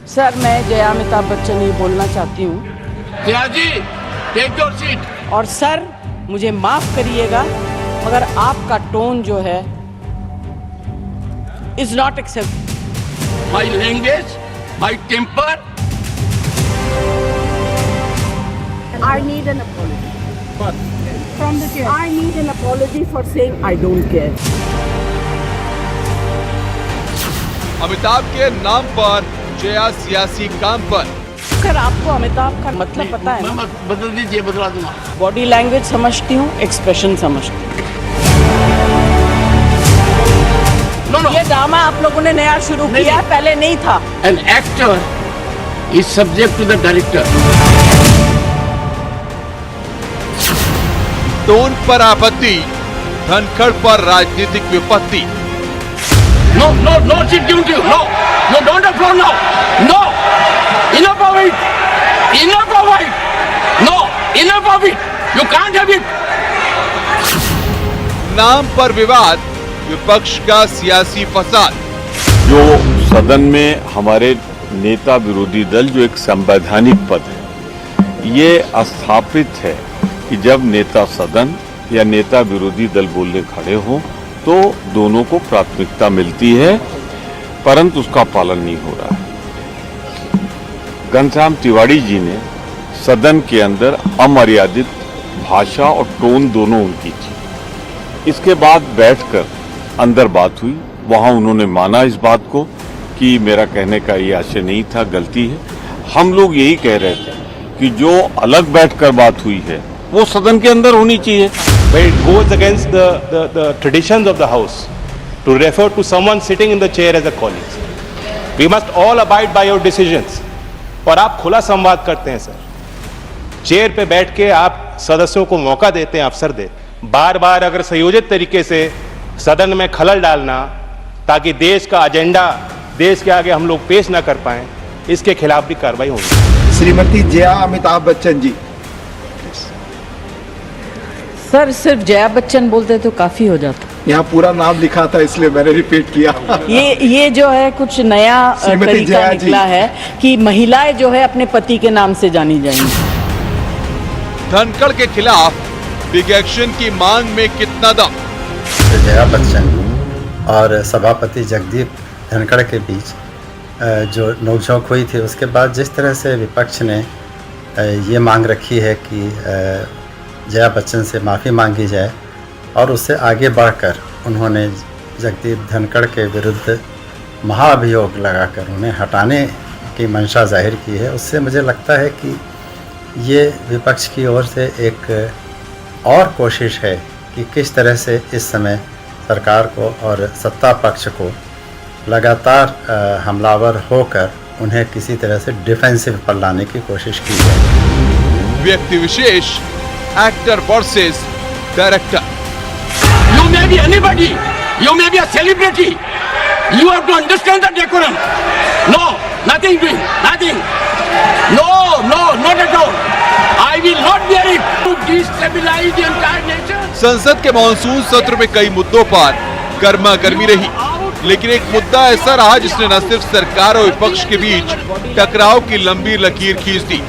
Sir, मैं जया अमिताभ बच्चन ही बोलना चाहती हूँ। Jaya ji, take your seat. और सर, मुझे माफ करिएगा मगर आपका टोन जो है is not accept. My language, my temper. I need an apology. From the chair. I need an apology for saying I don't care. Amitabh के नाम पर जया सियासी काम पर। सर, आपको अमिताभ का मतलब पता है ना? मैं बदल दीजिए, बदला दूंगा। बॉडी लैंग्वेज समझती हूँ, एक्सप्रेशन समझती हूँ। No. ये ड्रामा आप लोगों ने नया शुरू किया, पहले नहीं था। An actor is subject to the director. Tone पर आपत्ति, धनखड़ पर राजनीतिक विपत्ति। No, sit down, no, don't applaud now. No, enough of it. No, enough of it. You can't have it. नाम पर विवाद, विपक्ष का सियासी फसाद। जो सदन में हमारे नेता विरोधी दल जो एक संवैधानिक पद है, ये स्थापित है कि जब नेता सदन या नेता विरोधी दल बोलने खड़े हों तो दोनों को प्राथमिकता मिलती है, परंतु उसका पालन नहीं हो रहा है। घनश्याम तिवारी जी ने सदन के अंदर अमर्यादित भाषा और टोन दोनों उनकी थी। इसके बाद बैठकर अंदर बात हुई, वहां उन्होंने माना इस बात को कि मेरा कहने का ये आशय नहीं था, गलती है। हम लोग यही कह रहे थे कि जो अलग बैठकर बात हुई है वो सदन के अंदर होनी चाहिए। But it goes against the traditions of the house to refer to someone sitting in the chair as a colleague. We must all abide by your decisions. और आप खुला संवाद करते हैं सर, चेयर पे बैठ के आप सदस्यों को मौका देते हैं, अवसर दे। बार बार अगर संयोजित तरीके से सदन में खलल डालना ताकि देश का एजेंडा देश के आगे हम लोग पेश ना कर पाएं, इसके खिलाफ भी कार्रवाई होगी। श्रीमती जया अमिताभ बच्चन जी। सर, सिर्फ जया बच्चन बोलते तो काफी हो जाता। यहाँ पूरा नाम लिखा था इसलिए मैंने रिपीट किया। ये जो है कुछ नया तरीका निकला है कि महिलाएं जो है अपने पति के नाम से जानी जाएंगी। धनखड़ के खिलाफ बिग एक्शन की मांग में कितना दम। जया बच्चन और सभापति जगदीप धनखड़ के बीच जो नोकझोंक हुई थी, उसके बाद जिस तरह से विपक्ष ने ये मांग रखी है कि जया बच्चन से माफ़ी मांगी जाए और उससे आगे बढ़कर उन्होंने जगदीप धनखड़ के विरुद्ध महाअभियोग लगाकर उन्हें हटाने की मंशा जाहिर की है, उससे मुझे लगता है कि ये विपक्ष की ओर से एक और कोशिश है कि किस तरह से इस समय सरकार को और सत्ता पक्ष को लगातार हमलावर होकर उन्हें किसी तरह से डिफेंसिव पर लाने की कोशिश की है। व्यक्ति विशेष, actor versus director. You may be anybody. You may be a celebrity. You have to understand the decorum. No, nothing doing, nothing. No, not at all. I will not bear it to destabilize the entire nation. संसद के monsoon सत्र में कई मुद्दों पर गर्मा गर्मी रही, लेकिन एक मुद्दा ऐसा रहा जिसने न सिर्फ सरकार और विपक्ष के बीच टकराव की लंबी लकीर खींच दी,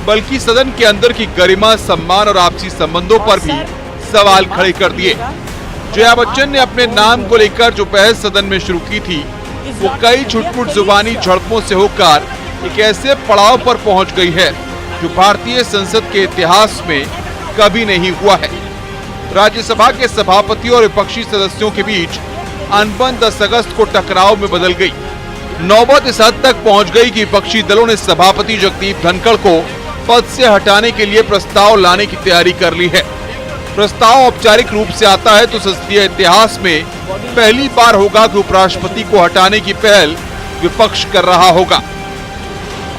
बल्कि सदन के अंदर की गरिमा, सम्मान और आपसी संबंधों पर भी सवाल खड़े कर दिए। जया बच्चन ने अपने नाम को लेकर जो बहस सदन में शुरू की थी, वो कई छुटपुट जुबानी झड़पों से होकर एक ऐसे पड़ाव पर पहुंच गई है जो भारतीय संसद के इतिहास में कभी नहीं हुआ है। राज्यसभा के सभापति और विपक्षी सदस्यों के बीच अनबन 10 अगस्त को टकराव में बदल गई। नौबत इस हद तक पहुंच गई कि विपक्षी दलों ने सभापति जगदीप धनखड़ को पद से हटाने के लिए प्रस्ताव लाने की तैयारी कर ली है। प्रस्ताव औपचारिक रूप से आता है तो संसदीय इतिहास में पहली बार होगा कि उपराष्ट्रपति को हटाने की पहल विपक्ष कर रहा होगा।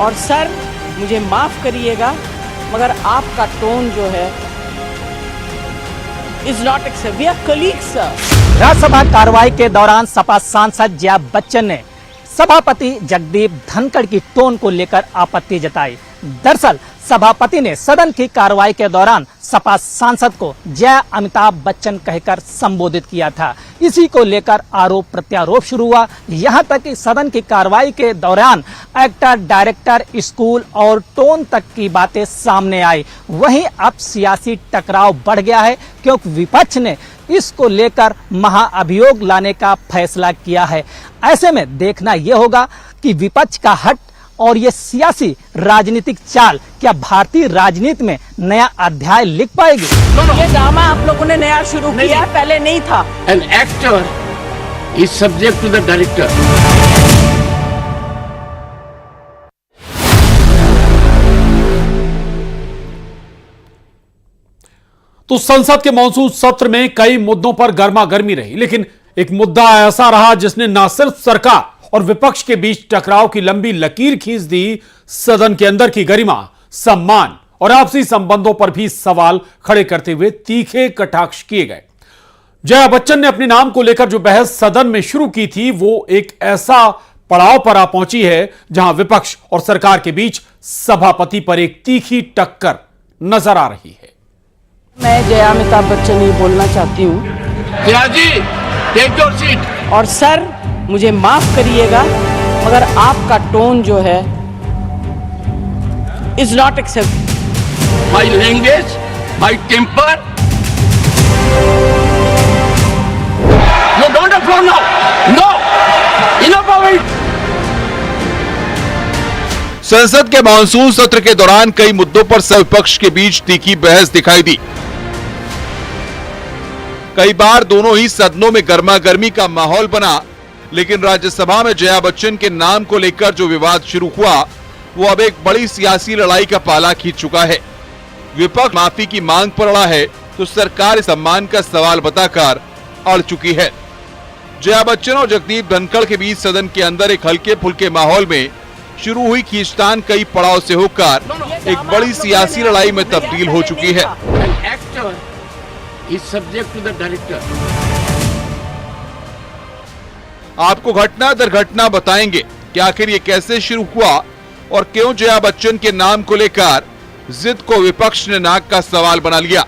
और सर, मुझे माफ करिएगा मगर आपका टोन जो है is not accept. We are colleagues sir. Rajya Sabha कार्रवाई के दौरान सपा सांसद जया बच्चन ने सभापति जगदीप धनखड़ की टोन को लेकर आपत्ति जताई। दरअसल सभापति ने सदन की कार्रवाई के दौरान सपा सांसद को जय अमिताभ बच्चन कहकर संबोधित किया था। इसी को लेकर आरोप प्रत्यारोप शुरू हुआ। यहां तक कि सदन की कार्रवाई के दौरान एक्टर, डायरेक्टर, स्कूल और टोन तक की बातें सामने आई। वहीं अब सियासी टकराव बढ़ गया है क्योंकि विपक्ष ने इसको लेकर महाअभियोग लाने का फैसला किया है। ऐसे में देखना यह होगा कि विपक्ष का हट और ये सियासी राजनीतिक चाल क्या भारतीय राजनीति में नया अध्याय लिख पाएगी? ये ड्रामा आप लोगों ने नया शुरू किया, पहले नहीं था। An actor is subject to the director. तो संसद के मॉनसून सत्र में कई मुद्दों पर गर्मा गर्मी रही, लेकिन एक मुद्दा ऐसा रहा जिसने न सिर्फ सरकार और विपक्ष के बीच टकराव की लंबी लकीर खींच दी, सदन के अंदर की गरिमा, सम्मान और आपसी संबंधों पर भी सवाल खड़े करते हुए तीखे कटाक्ष किए गए। जया बच्चन ने अपने नाम को लेकर जो बहस सदन में शुरू की थी, वो एक ऐसा पड़ाव पर आ पहुंची है जहां विपक्ष और सरकार के बीच सभापति पर एक तीखी टक्कर नजर आ रही है। मैं जया अमिताभ बच्चन ये बोलना चाहती हूँ। Jaya ji, take your seat. और सर, मुझे माफ करिएगा मगर आपका टोन जो है is not accept. My language, my temper, you don't flow now, no, enough of it. संसद के मॉनसून सत्र के दौरान कई मुद्दों पर विपक्ष के बीच तीखी बहस दिखाई दी। कई बार दोनों ही सदनों में गर्मागर्मी का माहौल बना, लेकिन राज्यसभा में जया बच्चन के नाम को लेकर जो विवाद शुरू हुआ, वो अब एक बड़ी सियासी लड़ाई का पाला खींच चुका है। विपक्ष माफी की मांग पर अड़ा है तो सरकार सम्मान का सवाल बताकर अड़ चुकी है। जया बच्चन और जगदीप धनखड़ के बीच सदन के अंदर एक हल्के फुल्के माहौल में शुरू हुई खींचतान कई पड़ाव से होकर एक बड़ी सियासी लड़ाई में तब्दील हो चुकी है। आपको घटना दर घटना बताएंगे कि आखिर ये कैसे शुरू हुआ और क्यों जया बच्चन के नाम को लेकर जिद को विपक्ष ने नाक का सवाल बना लिया।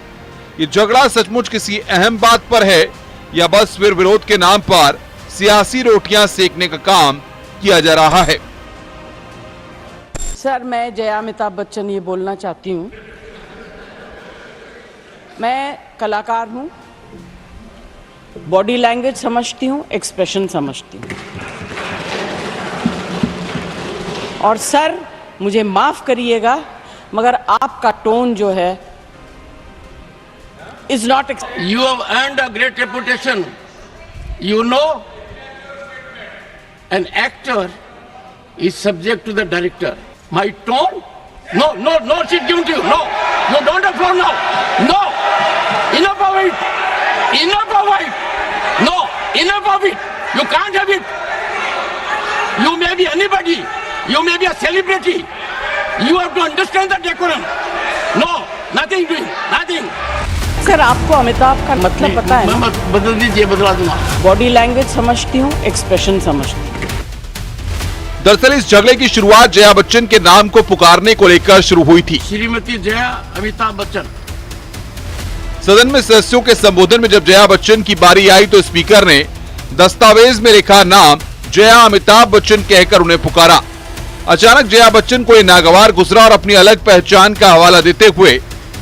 ये झगड़ा सचमुच किसी अहम बात पर है या बस फिर विरोध के नाम पर सियासी रोटियां सेकने का काम किया जा रहा है? सर, मैं जया अमिताभ बच्चन ये बोलना चाहती हूँ। मैं कलाकार हूँ, बॉडी लैंग्वेज समझती हूँ, एक्सप्रेशन समझती हूँ। और सर, मुझे माफ करिएगा मगर आपका टोन जो है is not. You have earned a great reputation. You know, an actor is subject to the director. My tone? No, no, no, she's given to you. No, you don't have floor now. No, enough of it. Enough of it. No, enough of it. You can't have it. You may be anybody. You may be a celebrity. You have to understand the decorum. No, nothing doing, nothing. Sir, आपको अमिताभ का मतलब पता है? मैं बदल दीजिए, बदला दूंगा। बॉडी लैंग्वेज समझती हूँ, एक्सप्रेशन समझती हूँ। दरअसल इस झगड़े की शुरुआत जया बच्चन के नाम को पुकारने को लेकर शुरू हुई थी। श्रीमती जया अमिताभ बच्चन। सदन में सदस्यों के संबोधन में जब जया बच्चन की बारी आई तो स्पीकर ने दस्तावेज में लिखा नाम जया अमिताभ बच्चन कहकर उन्हें पुकारा। अचानक जया बच्चन को ये नागवार गुजरा और अपनी अलग पहचान का हवाला देते हुए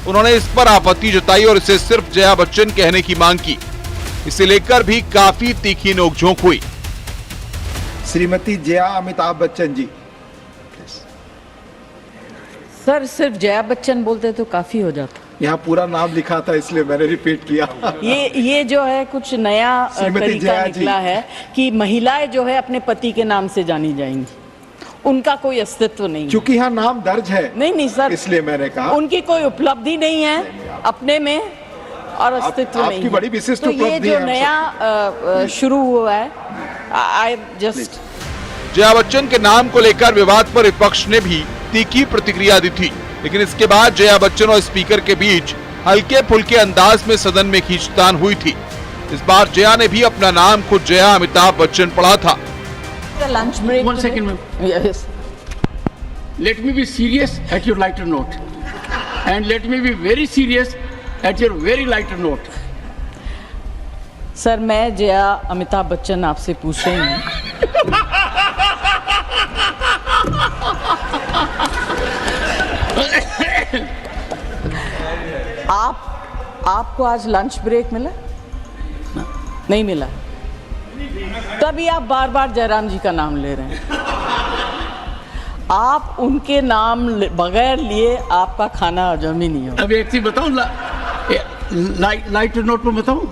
उन्होंने इस पर आपत्ति जताई और इसे सिर्फ जया बच्चन कहने की मांग की। इसे लेकर भी काफी तीखी नोकझोंक हुई। श्रीमती जया अमिताभ बच्चन जी। सर, सिर्फ जया बच्चन बोलते तो काफी हो जाता। यहाँ पूरा नाम लिखा था इसलिए मैंने रिपीट किया। ये जो है कुछ नया तरीका निकला है कि महिलाएं जो है अपने पति के नाम से जानी जाएंगी, उनका कोई अस्तित्व नहीं। क्योंकि यहाँ नाम दर्ज है। नहीं सर, इसलिए मैंने कहा उनकी कोई उपलब्धि नहीं है अपने में और अस्तित्व नहीं। आपकी बड़ी विशिष्ट तो ये जो नया शुरू हुआ है, आई जस्ट। जया बच्चन के नाम को लेकर विवाद पर विपक्ष ने भी तीखी प्रतिक्रिया दी थी, लेकिन इसके बाद जया बच्चन और स्पीकर के बीच हल्के फुल्के अंदाज में सदन में खींचतान हुई थी। इस बार जया ने भी अपना नाम खुद जया अमिताभ बच्चन पढ़ा था। Lunch break. One second, ma'am. Yes. let me be serious at your lighter note. And let me be very serious at your very lighter note. Sir मैं जया अमिताभ बच्चन आपसे पूछ रही हूँ आपको आज लंच ब्रेक मिला? नहीं मिला, तभी आप बार बार जयराम जी का नाम ले रहे हैं। आप उनके नाम बगैर लिए आपका खाना हजम ही नहीं होगा। अब एक चीज बताऊं, लाइटर नोट पर बताऊं,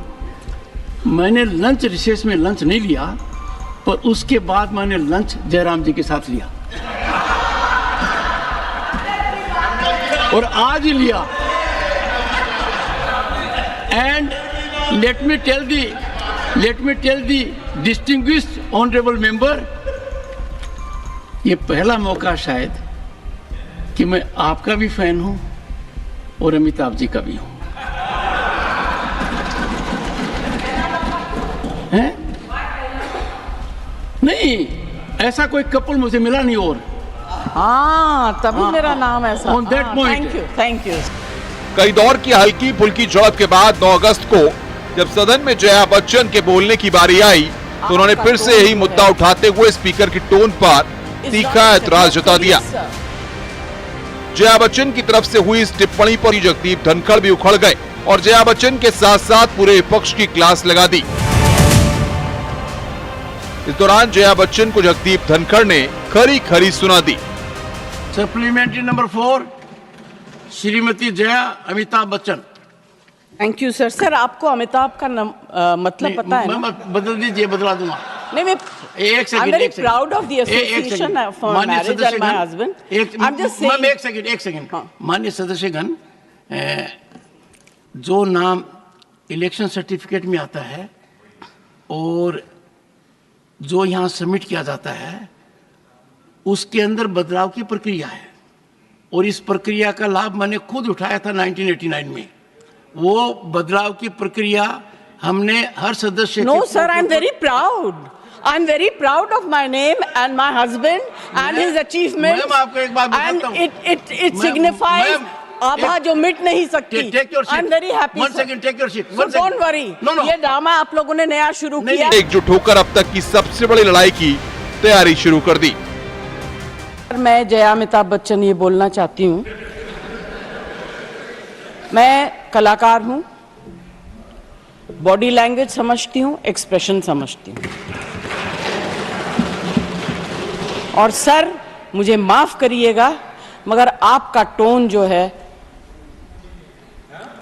मैंने लंच रिसेस में लंच नहीं लिया, पर उसके बाद मैंने लंच जयराम जी के साथ लिया और आज ही लिया। And let me tell the distinguished honourable member, ये पहला मौका शायद कि मैं आपका भी फैन हूं और अमिताभ जी का भी हूं। हैं? नहीं, ऐसा कोई कपल मुझे मिला नहीं और। हाँ, तभी मेरा नाम ऐसा। On that point. Thank you. कई दौर की हल्की फुल्की झड़प के बाद 9 अगस्त को जब सदन में जया बच्चन के बोलने की बारी आई तो उन्होंने फिर से यही मुद्दा उठाते हुए स्पीकर की टोन पर तीखा ऐतराज जता दिया। जया बच्चन की तरफ से हुई इस टिप्पणी पर जगदीप धनखड़ भी उखड़ गए और जया बच्चन के साथ साथ पूरे विपक्ष की क्लास लगा दी। इस दौरान जया बच्चन को जगदीप धनखड़ ने खरी खरी सुना दी। Supplementary number 4, Shrimati Jaya Amitabh Bachchan. Thank you sir. Sir आपको अमिताभ का मतलब पता है ना? बदल दीजिए, बदला दूंगा। नहीं, मैं एक second, I'm very proud of the association for marriage and my husband. I'm just saying. एक सेकंड। माननीय सदस्यगण, जो नाम इलेक्शन सर्टिफिकेट में आता है और जो यहाँ सबमिट किया जाता है उसके अंदर बदलाव की प्रक्रिया है और इस प्रक्रिया का लाभ मैंने खुद उठाया था 1989 में। वो बदलाव की प्रक्रिया हमने हर सदस्य No sir, I'm very proud. I'm very proud of my name and my husband and his achievements. Ma'am, आपको एक बात बताता हूँ। And it signifies आभा जो मिट नहीं सकती। Take your seat. I'm very happy. One second, take your seat. So don't worry. No. ये ड्रामा आप लोगों ने नया शुरू किया। एकजुट होकर अब तक की सबसे बड़ी लड़ाई की तैयारी शुरू कर दी। मैं जया अमिताभ बच्चन ये बोलना चाहती हूँ, मैं कलाकार हूँ, बॉडी लैंग्वेज समझती हूँ, एक्सप्रेशन समझती हूँ। और सर मुझे माफ करिएगा मगर आपका टोन जो है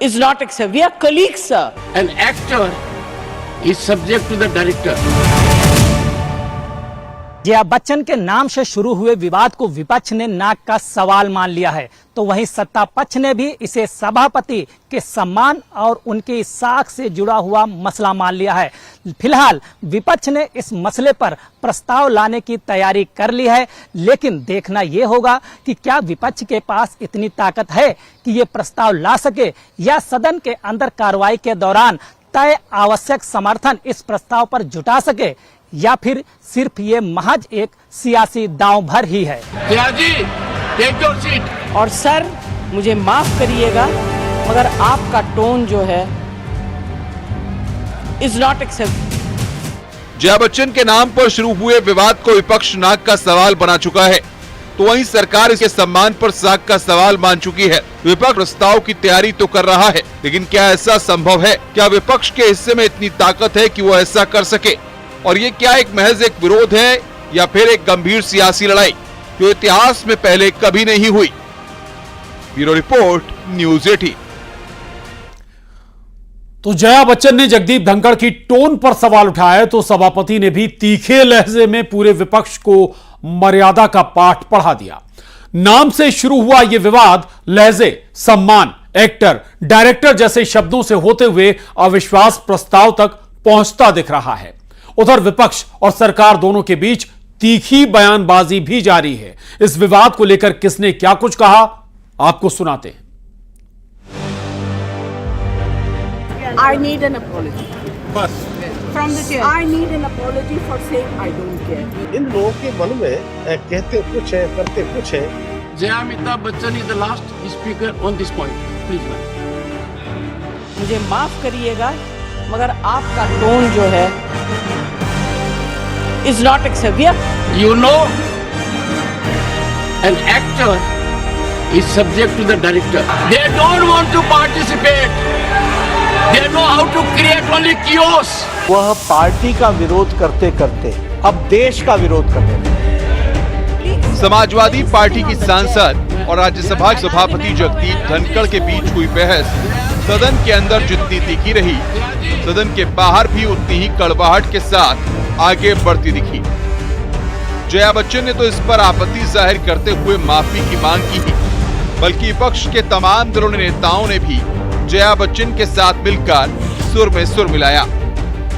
is not accept. We are colleagues sir. An actor is subject to the director. Jaya Bachchan के नाम से शुरू हुए विवाद को विपक्ष ने नाक का सवाल मान लिया है, तो वहीं सत्ता पक्ष ने भी इसे सभापति के सम्मान और उनकी साख से जुड़ा हुआ मसला मान लिया है। फिलहाल विपक्ष ने इस मसले पर प्रस्ताव लाने की तैयारी कर ली है, लेकिन देखना यह होगा कि क्या विपक्ष के पास इतनी ताकत है कि ये प्रस्ताव ला सके या सदन के अंदर कार्रवाई के दौरान तय आवश्यक समर्थन इस प्रस्ताव पर जुटा सके, या फिर सिर्फ ये महज एक सियासी दांव भर ही है। Jaya ji, take your seat. और सर मुझे माफ करिएगा मगर आपका टोन जो है is not accept. Jaya Bachchan के नाम पर शुरू हुए विवाद को विपक्ष नाक का सवाल बना चुका है, तो वहीं सरकार इसके सम्मान पर साख का सवाल मान चुकी है। विपक्ष प्रस्ताव की तैयारी तो कर रहा है, लेकिन क्या ऐसा संभव है? क्या विपक्ष के हिस्से में इतनी ताकत है कि वो ऐसा कर सके? और ये क्या एक महज एक विरोध है या फिर एक गंभीर सियासी लड़ाई जो इतिहास में पहले कभी नहीं हुई? Bureau report, news 18। तो जया बच्चन ने जगदीप धनखड़ की टोन पर सवाल उठाया तो सभापति ने भी तीखे लहजे में पूरे विपक्ष को मर्यादा का पाठ पढ़ा दिया। नाम से शुरू हुआ यह विवाद लहजे, सम्मान, एक्टर, डायरेक्टर जैसे शब्दों से होते हुए अविश्वास प्रस्ताव तक पहुंचता दिख रहा है। उधर विपक्ष और सरकार दोनों के बीच तीखी बयानबाजी भी जारी है। इस विवाद को लेकर किसने क्या कुछ कहा, आपको सुनाते हैं। I need an apology. बस From the chair. I need an apology for saying I don't care. इन लोगों के मन में कहते कुछ है, करते कुछ है, Jaya Amitabh Bachchan is the last speaker on this point. Please, ma'am. मुझे माफ करिएगा मगर आपका टोन जो है is not acceptable. You know, an actor is subject to the director. They don't want to participate. They know how to create only chaos. वह party का विरोध करते करते अब देश का विरोध करने लगे। समाजवादी पार्टी की सांसद और राज्यसभा सभापति जगदीप धनखड़ के बीच हुई बहस सदन के अंदर जितनी तीखी रही, सदन के बाहर भी उतनी ही कड़वाहट के साथ आगे बढ़ती दिखी। जया बच्चन ने तो इस पर आपत्ति जाहिर करते हुए माफी की मांग की ही, बल्कि विपक्ष के तमाम दलों नेताओं ने भी जया बच्चन के साथ मिलकर सुर में सुर मिलाया।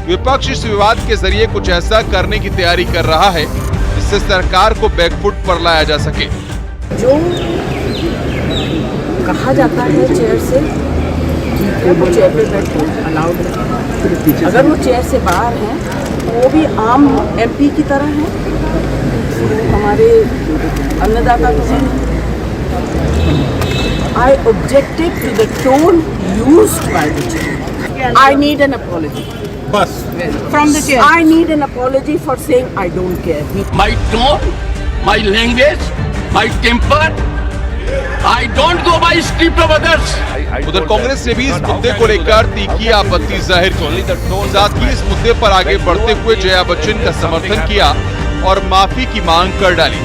विपक्ष इस विवाद के जरिए कुछ ऐसा करने की तैयारी कर रहा है जिससे सरकार को बैकफुट पर लाया जा सके। जो कहा जाता है चेयर से, वो चेयर पे बैठो, अलाउड है। अगर वो चेयर से बाहर हैं तो वो भी आम एमपी की तरह हैं, हमारे अन्नदाता तो हैं। I objected to the tone used by the chair. I need an apology. Bus. From the chair. I need an apology for saying I don't care. My tone, my language, my temper. I don't go by script of others. उधर कांग्रेस ने भी इस मुद्दे को लेकर तीखी आपत्ति जाहिर की। साथ ही इस मुद्दे पर आगे बढ़ते हुए जया बच्चन का समर्थन किया और माफी की मांग कर डाली।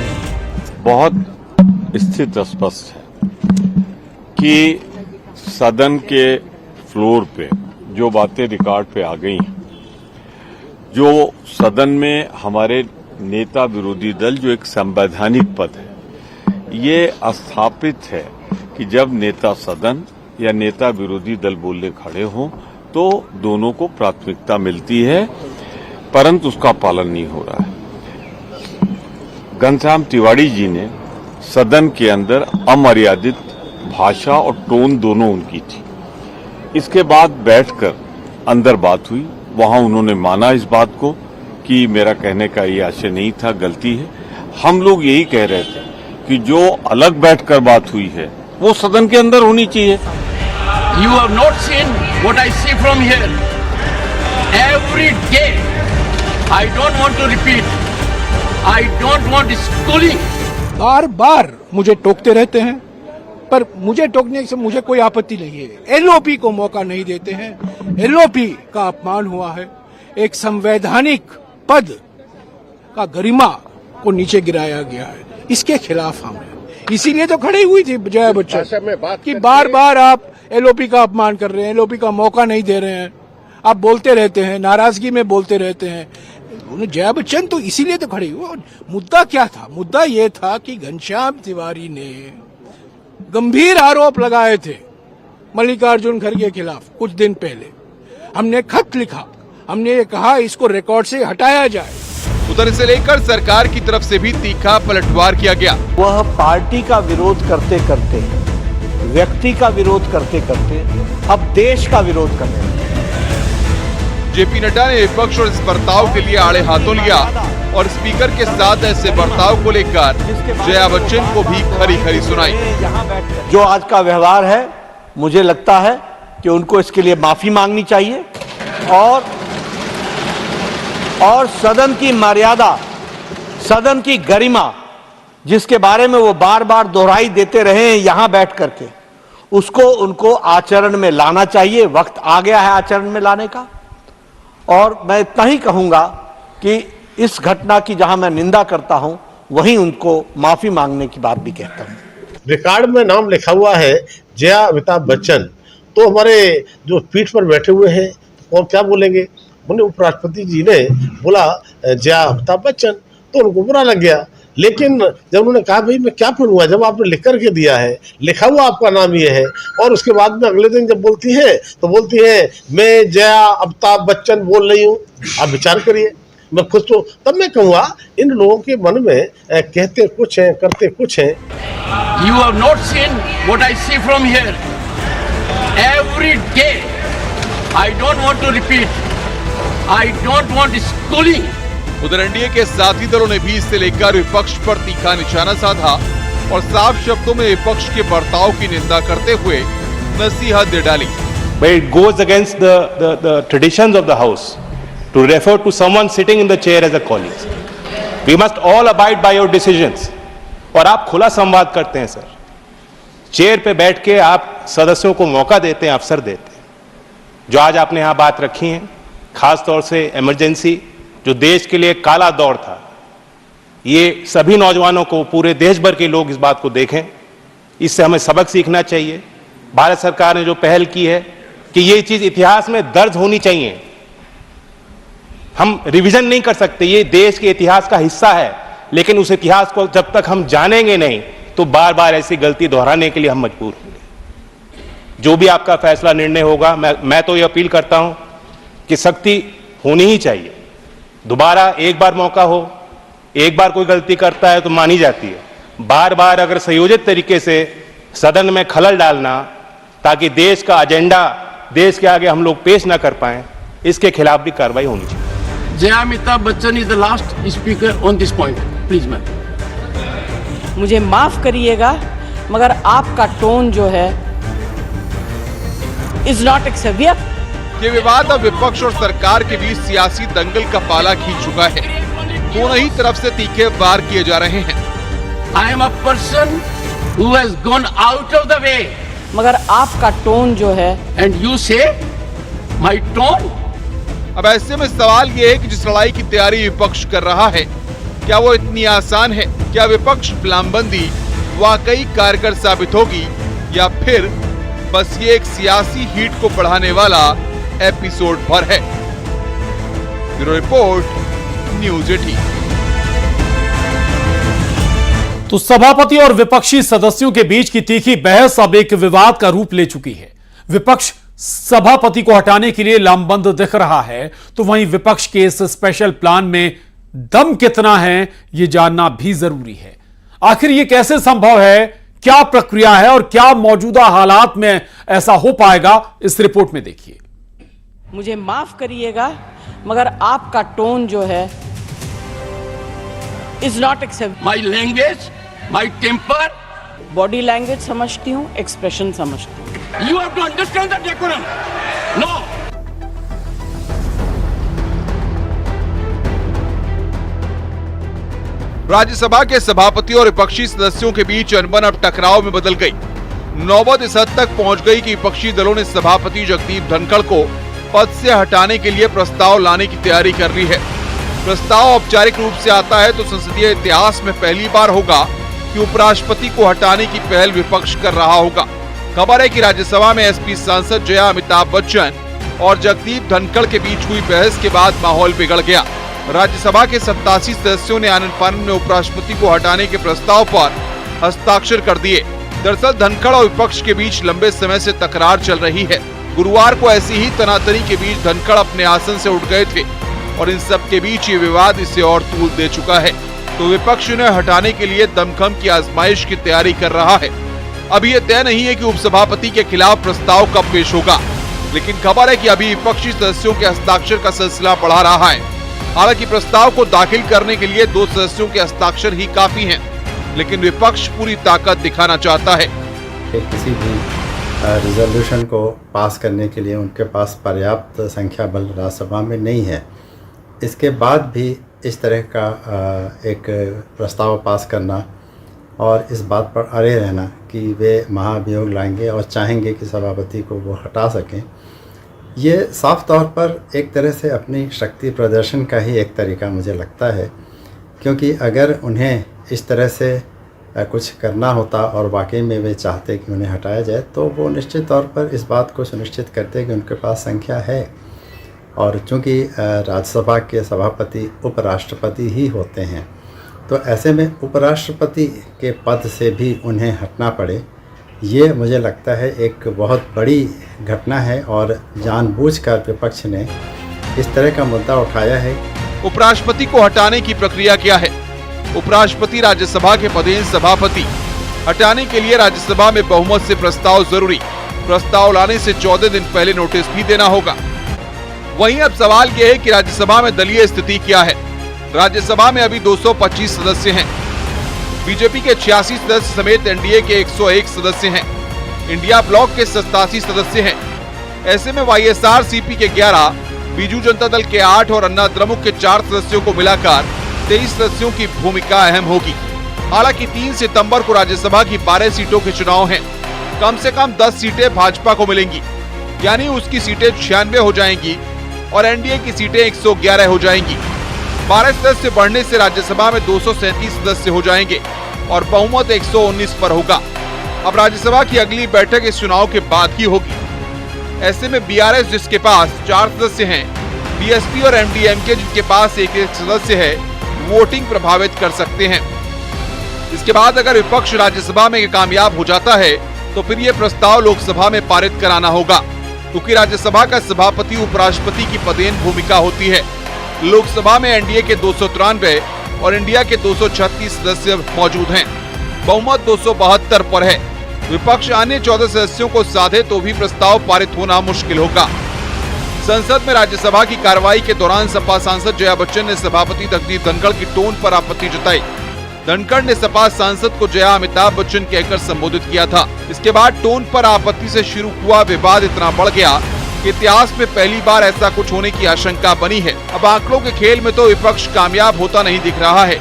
बहुत स्थित स्पष्ट है कि सदन के फ्लोर पे जो बातें रिकॉर्ड पे आ गई हैं, जो सदन में हमारे नेता विरोधी दल जो एक संवैधानिक पद है, ये स्थापित है कि जब नेता सदन या नेता विरोधी दल बोलने खड़े हों तो दोनों को प्राथमिकता मिलती है, परंतु उसका पालन नहीं हो रहा है। घनश्याम तिवारी जी ने सदन के अंदर अमर्यादित भाषा और टोन दोनों उनकी थी। इसके बाद बैठकर अंदर बात हुई, वहां उन्होंने माना इस बात को कि मेरा कहने का ये आशय नहीं था, गलती है। हम लोग यही कह रहे थे कि जो अलग बैठकर बात हुई है वो सदन के अंदर होनी चाहिए। You have not seen what I see from here. Every day, I don't want to repeat. I don't want schooling. बार बार मुझे टोकते रहते हैं, पर मुझे टोकने से मुझे कोई आपत्ति नहीं है। एलओपी को मौका नहीं देते हैं। एलओपी का अपमान हुआ है, एक संवैधानिक पद का गरिमा को नीचे गिराया गया है, इसके खिलाफ हम हैं। इसीलिए तो खड़ी हुई थी जया बच्चन कि बार बार आप एलओपी का अपमान कर रहे हैं, एलओपी का मौका नहीं दे रहे हैं, आप बोलते रहते हैं, नाराजगी में बोलते रहते हैं। जया बच्चन तो इसीलिए तो खड़ी हुई। मुद्दा क्या था? मुद्दा ये था कि घनश्याम तिवारी ने गंभीर आरोप लगाए थे मल्लिकार्जुन खड़गे के खिलाफ। कुछ दिन पहले हमने खत लिखा, हमने ये कहा इसको रिकॉर्ड से हटाया जाए। उधर इसे लेकर सरकार की तरफ से भी तीखा पलटवार किया गया। वह पार्टी का विरोध करते करते, व्यक्ति का विरोध करते करते अब देश का विरोध करने लगे। जेपी नड्डा ने विपक्ष और इस बर्ताव के लिए आड़े हाथों लिया और स्पीकर के साथ ऐसे बर्ताव को लेकर जया बच्चन को भी खरी खरी सुनाई। जो आज का व्यवहार है, मुझे लगता है कि उनको इसके लिए माफी मांगनी चाहिए और सदन की मर्यादा, सदन की गरिमा, जिसके बारे में वो बार बार दोहराई देते रहे हैं यहां बैठ करके, उसको उनको आचरण में लाना चाहिए। वक्त आ गया है आचरण में लाने का। और मैं इतना ही कहूंगा कि इस घटना की जहां मैं निंदा करता हूं, वहीं उनको माफी मांगने की बात भी कहता हूं। रिकॉर्ड में नाम लिखा हुआ है जया अमिताभ बच्चन, तो हमारे जो पीठ पर बैठे हुए हैं और क्या बोलेंगे? उन्हें उपराष्ट्रपति जी ने बोला जया अमिताभ बच्चन, तो उनको बुरा लग गया। लेकिन जब उन्होंने कहा भाई मैं क्या पढ़ूंगा, जब आपने लिख करके दिया है, लिखा हुआ आपका नाम ये है, और उसके बाद में अगले दिन जब बोलती है तो बोलती है मैं जया अमिताभ बच्चन बोल रही हूँ। आप विचार करिए। मैं खुद तो तब मैं कहूँगा इन लोगों के मन में कहते कुछ हैं, करते कुछ हैं। You have not seen what I see from here. Every day, I don't want to repeat. I don't want schooling. उधर एनडीए के साथी दलों ने भी इससे लेकर विपक्ष पर तीखा निशाना साधा और साफ शब्दों में विपक्ष के बर्ताव की निंदा करते हुए नसीहत दे डाली। But it goes against the traditions of the house to refer to someone sitting in the chair as a colleague. We must all abide by your decisions. और आप खुला संवाद करते हैं सर, चेयर पे बैठ के आप सदस्यों को मौका देते हैं, अवसर देते हैं। जो आज आपने यहाँ बात रखी है, खास तौर से इमरजेंसी जो देश के लिए काला दौर था, ये सभी नौजवानों को, पूरे देश भर के लोग इस बात को देखें, इससे हमें सबक सीखना चाहिए। भारत सरकार ने जो पहल की है कि ये चीज इतिहास में दर्ज होनी चाहिए, हम रिवीजन नहीं कर सकते, ये देश के इतिहास का हिस्सा है, लेकिन उस इतिहास को जब तक हम जानेंगे नहीं तो बार बार ऐसी गलती दोहराने के लिए हम मजबूर होंगे। जो भी आपका फैसला, निर्णय होगा, मैं तो ये अपील करता हूं कि सख्ती होनी ही चाहिए। दोबारा एक बार मौका हो, एक बार कोई गलती करता है तो मानी जाती है, बार बार अगर संयोजित तरीके से सदन में खलल डालना ताकि देश का एजेंडा देश के आगे हम लोग पेश ना कर पाए, इसके खिलाफ भी कार्रवाई होनी चाहिए। Jaya Amitabh Bachchan is the last speaker on this point, please ma'am. मुझे माफ करिएगा मगर आपका टोन जो है इज नॉट एक्सेप्टेबल। ये विवाद अब विपक्ष और सरकार के बीच सियासी दंगल का पाला खींच चुका है। दोनों ही तरफ से तीखे वार किए जा रहे हैं। I am a person who has gone out of the way. मगर आपका टोन जो है, एंड यू से माय टोन। अब ऐसे में सवाल ये है कि जिस लड़ाई की तैयारी विपक्ष कर रहा है, क्या वो इतनी आसान है? क्या विपक्ष लामबंदी वाकई कारगर साबित होगी या फिर बस ये एक सियासी हीट को बढ़ाने वाला एपिसोड भर है? Bureau report, news 18। तो सभापति और विपक्षी सदस्यों के बीच की तीखी बहस अब एक विवाद का रूप ले चुकी है। विपक्ष सभापति को हटाने के लिए लामबंद दिख रहा है, तो वहीं विपक्ष के इस स्पेशल प्लान में दम कितना है, यह जानना भी जरूरी है। आखिर यह कैसे संभव है, क्या प्रक्रिया है और क्या मौजूदा हालात में ऐसा हो पाएगा, इस रिपोर्ट में देखिए। मुझे माफ करिएगा मगर आपका टोन जो है is not acceptable. My language, my temper, body language समझती हूँ, एक्सप्रेशन समझती हूँ। You have to understand the decorum. No, Rajya Sabha के सभापति और विपक्षी सदस्यों के बीच अनबन अब टकराव में बदल गई। नौबत इस हद तक पहुंच गई कि विपक्षी दलों ने सभापति जगदीप धनखड़ को पद से हटाने के लिए प्रस्ताव लाने की तैयारी कर ली है। प्रस्ताव औपचारिक रूप से आता है तो संसदीय इतिहास में पहली बार होगा कि उपराष्ट्रपति को हटाने की पहल विपक्ष कर रहा होगा। खबर है कि राज्यसभा में एसपी सांसद जया अमिताभ बच्चन और जगदीप धनखड़ के बीच हुई बहस के बाद माहौल बिगड़ गया। राज्यसभा के 87 सदस्यों ने आनन फानन में उपराष्ट्रपति को हटाने के प्रस्ताव पर हस्ताक्षर कर दिए। दरअसल धनखड़ और विपक्ष के बीच लंबे समय से तकरार चल रही है। गुरुवार को ऐसी ही तनातनी के बीच धनखड़ अपने आसन से उठ गए थे और इन सब के बीच ये विवाद इसे और तूल दे चुका है। तो विपक्ष उन्हें हटाने के लिए दमखम की आजमाइश की तैयारी कर रहा है। अभी ये तय नहीं है कि उपसभापति के खिलाफ प्रस्ताव कब पेश होगा, लेकिन खबर है कि अभी विपक्षी सदस्यों के हस्ताक्षर का सिलसिला बढ़ा रहा है। हालांकि प्रस्ताव को दाखिल करने के लिए 2 सदस्यों के हस्ताक्षर ही काफी हैं, लेकिन विपक्ष पूरी ताकत दिखाना चाहता है। किसी भी रिजोल्यूशन को पास करने के लिए उनके पास पर्याप्त संख्या बल राज्यसभा में नहीं है। इसके बाद भी इस तरह का एक प्रस्ताव पास करना और इस बात पर अड़े रहना कि वे महाभियोग लाएंगे और चाहेंगे कि सभापति को वो हटा सकें, ये साफ तौर पर एक तरह से अपनी शक्ति प्रदर्शन का ही एक तरीका मुझे लगता है। क्योंकि अगर उन्हें इस तरह से कुछ करना होता और वाकई में वे चाहते कि उन्हें हटाया जाए, तो वो निश्चित तौर पर इस बात को सुनिश्चित करते कि उनके पास संख्या है। और चूंकि राज्यसभा के सभापति उपराष्ट्रपति ही होते हैं, तो ऐसे में उपराष्ट्रपति के पद से भी उन्हें हटना पड़े, ये मुझे लगता है एक बहुत बड़ी घटना है और जानबूझकर विपक्ष ने इस तरह का मुद्दा उठाया है। उपराष्ट्रपति को हटाने की प्रक्रिया क्या है? उपराष्ट्रपति राज्यसभा के पदेन सभापति हटाने के लिए राज्यसभा में बहुमत से प्रस्ताव जरूरी। प्रस्ताव लाने से 14 दिन पहले नोटिस भी देना होगा। वहीं अब सवाल यह है कि राज्यसभा में दलीय स्थिति क्या है। राज्यसभा में अभी 225 सदस्य हैं। बीजेपी के 86 सदस्य समेत एनडीए के 101 सदस्य हैं। इंडिया ब्लॉक के 87 सदस्य हैं। ऐसे में वाईएसआर-सीपी के 11, बीजू जनता दल के 8 और अन्ना द्रमुक के 4 सदस्यों को मिलाकर 23 सदस्यों की भूमिका अहम होगी। हालांकि 3 सितंबर को राज्यसभा की 12 सीटों के चुनाव हैं। कम से कम 10 सीटें भाजपा को मिलेंगी, यानी उसकी सीटें 96 हो जाएंगी और एनडीए की सीटें 111 हो जाएंगी। 12 सदस्य बढ़ने से राज्यसभा में 237 सदस्य हो जाएंगे और बहुमत 119 पर होगा। अब राज्यसभा की अगली बैठक इस चुनाव के बाद ही होगी। ऐसे में बीआरएस, जिसके पास 4 सदस्य हैं, बीएसपी और एमडीएमके, जिनके पास एक सदस्य है, वोटिंग प्रभावित कर सकते हैं। इसके बाद अगर विपक्ष राज्यसभा में कामयाब हो जाता है तो फिर ये प्रस्ताव लोकसभा में पारित कराना होगा, क्योंकि राज्यसभा का सभापति उपराष्ट्रपति की पदेन भूमिका होती है। लोकसभा में एनडीए के 293 और इंडिया के 236 सदस्य मौजूद हैं। बहुमत 272 पर है। विपक्ष अन्य 14 सदस्यों को साधे तो भी प्रस्ताव पारित होना मुश्किल होगा। संसद में राज्यसभा की कार्रवाई के दौरान सपा सांसद जया बच्चन ने सभापति जगदीप धनखड़ की टोन पर आपत्ति जताई। धनखड़ ने सपा सांसद को जया अमिताभ बच्चन कहकर संबोधित किया था। इसके बाद टोन पर आपत्ति से शुरू हुआ विवाद इतना बढ़ गया कि इतिहास में पहली बार ऐसा कुछ होने की आशंका बनी है। अब आंकड़ों के खेल में तो विपक्ष कामयाब होता नहीं दिख रहा है,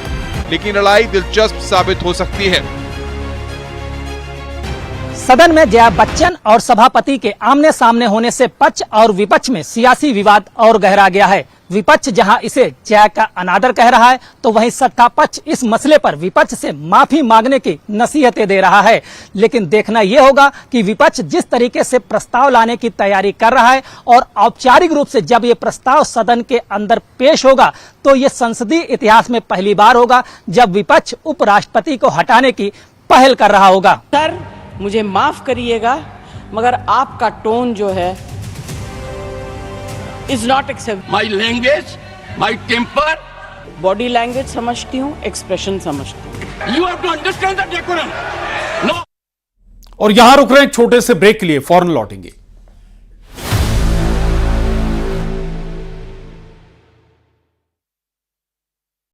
लेकिन लड़ाई दिलचस्प साबित हो सकती है। सदन में जया बच्चन और सभापति के आमने सामने होने से पक्ष और विपक्ष में सियासी विवाद और गहरा गया है। विपक्ष जहां इसे जया का अनादर कह रहा है, तो वहीं सत्ता पक्ष इस मसले पर विपक्ष से माफी मांगने की नसीहतें दे रहा है। लेकिन देखना यह होगा कि विपक्ष जिस तरीके से प्रस्ताव लाने की तैयारी कर रहा है और औपचारिक रूप से जब ये प्रस्ताव सदन के अंदर पेश होगा, तो ये संसदीय इतिहास में पहली बार होगा जब विपक्ष उपराष्ट्रपति को हटाने की पहल कर रहा होगा। सर, मुझे माफ करिएगा, मगर आपका टोन जो है is not accept. My language, my temper. Body language समझती हूँ, एक्सप्रेशन समझती हूँ। You have to understand the decorum. No. और यहां रुक रहे हैं छोटे से ब्रेक के लिए, फौरन लौटेंगे।